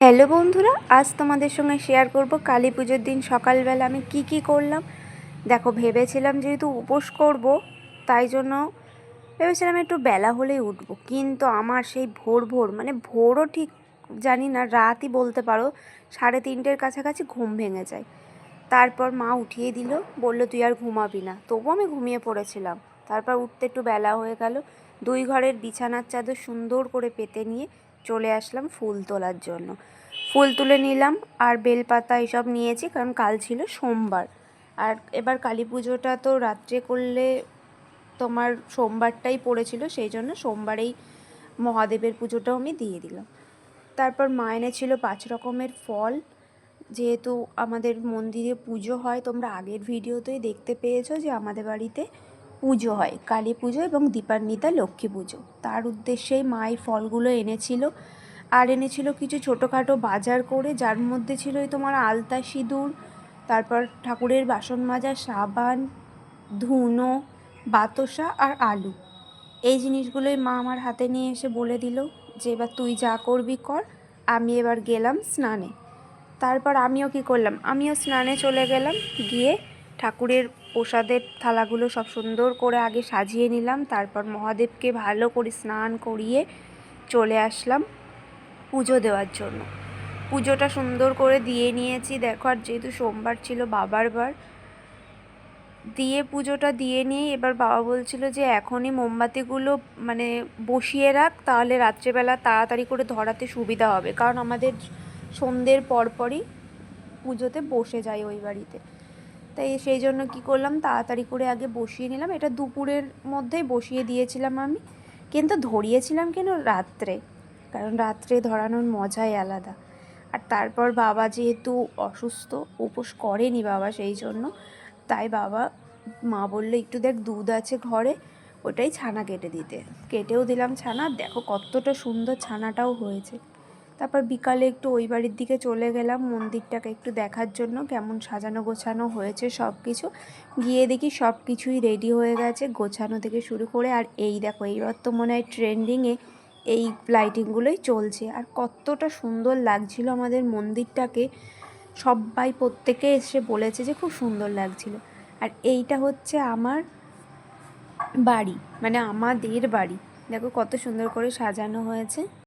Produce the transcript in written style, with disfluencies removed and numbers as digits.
Hello বন্ধুরা, আজ তোমাদের সঙ্গে শেয়ার করব কালী পুজোর দিন সকালবেলা আমি কি করলাম। দেখো, ভেবেছিলাম যেহেতু উপোস করব, তাই জন্য ভেবেছিলাম একটু বেলা হলেই উঠবো, কিন্তু আমার সেই ভোর মানে ভোরও ঠিক জানি না, রাতই বলতে পারো, 3:30-এর কাছাকাছি ঘুম ভেঙে যায়। তারপর মা উঠিয়ে দিল, বলল তুই আর ঘুমাবি না। তবুও আমি ঘুমিয়ে পড়েছিলাম। তারপর উঠতে একটু বেলা হয়ে গেল। 2 ঘরের বিছানার চাদর সুন্দর করে পেতে নিয়ে চলে আসলাম ফুল তোলার জন্য। ফুল তুলে নিলাম আর বেলপাতা এসব নিয়েছি, কারণ কাল ছিল সোমবার। আর এবার কালী পুজোটা তো রাত্রে করলে তোমার সোমবারটাই পড়েছিল, সেই জন্য সোমবারেই মহাদেবের পুজোটাও আমি দিয়ে দিলাম। তারপর মা এনেছিল 5 রকমের ফল। যেহেতু আমাদের মন্দিরে পুজো হয়, তোমরা আগের ভিডিওতেই দেখতে পেয়েছো যে আমাদের বাড়িতে পুজো হয়, কালী পুজো এবং দীপান্বিতা লক্ষ্মী পুজো। তার উদ্দেশ্যেই মা এই ফলগুলো এনেছিল। আর এনেছিল কিছু ছোটোখাটো বাজার করে, যার মধ্যে ছিল তোমার আলতা সিঁদুর, তারপর ঠাকুরের বাসন মাজা সাবান, ধুনো, বাতাসা আর আলু। এই জিনিসগুলোই মা আমার হাতে নিয়ে এসে বলে দিল যে এবার তুই যা করবি কর। আমি এবার গেলাম স্নানে। তারপর আমিও কি করলাম, আমিও স্নানে চলে গেলাম। গিয়ে ঠাকুরের প্রসাদের থালাগুলো সব সুন্দর করে আগে সাজিয়ে নিলাম। তারপর মহাদেবকে ভালো করে স্নান করিয়ে চলে আসলাম পুজো দেওয়ার জন্য। পুজোটা সুন্দর করে দিয়ে নিয়েছি। দেখো, আর যেহেতু সোমবার ছিল বাবার বার, দিয়ে পুজোটা দিয়ে নিয়ে এবার বাবা বলছিল যে এখনই মোমবাতিগুলো মানে বসিয়ে রাখ, তাহলে রাত্রেবেলা তাড়াতাড়ি করে ধরাতে সুবিধা হবে, কারণ আমাদের সন্ধ্যের পরপরই পুজোতে বসে যায় ওই বাড়িতে। তাই সেই জন্য কি করলাম, তাড়াতাড়ি করে আগে বসিয়ে নিলাম। এটা দুপুরের মধ্যেই বসিয়ে দিয়েছিলাম আমি, কিন্তু ধরিয়েছিলাম কেন রাত্রে, কারণ রাত্রে ধরানোর মজাই আলাদা। আর তারপর বাবা যেহেতু অসুস্থ, উপোস করেনি বাবা, সেই জন্য তাই বাবা, মা বললো একটু দেখ দুধ আছে ঘরে, ওটাই ছানা কেটে দিতে। কেটেও দিলাম ছানা। দেখো কতটা সুন্দর ছানাটাও হয়েছে। তারপর বিকালে একটু ওই বাড়ির দিকে চলে গেলাম মন্দিরটাকে একটু দেখার জন্য, কেমন সাজানো গোছানো হয়েছে সব কিছু। গিয়ে দেখি সব কিছুই রেডি হয়ে গেছে, গোছানো থেকে শুরু করে। আর এই দেখো, এইবার তো মনে হয় ট্রেন্ডিংয়ে এই লাইটিংগুলোই চলছে। আর কতটা সুন্দর লাগছিল আমাদের মন্দিরটাকে, সবাই প্রত্যেকে এসে বলেছে যে খুব সুন্দর লাগছিল। আর এইটা হচ্ছে আমার বাড়ি, মানে আমাদের বাড়ি। দেখো কত সুন্দর করে সাজানো হয়েছে।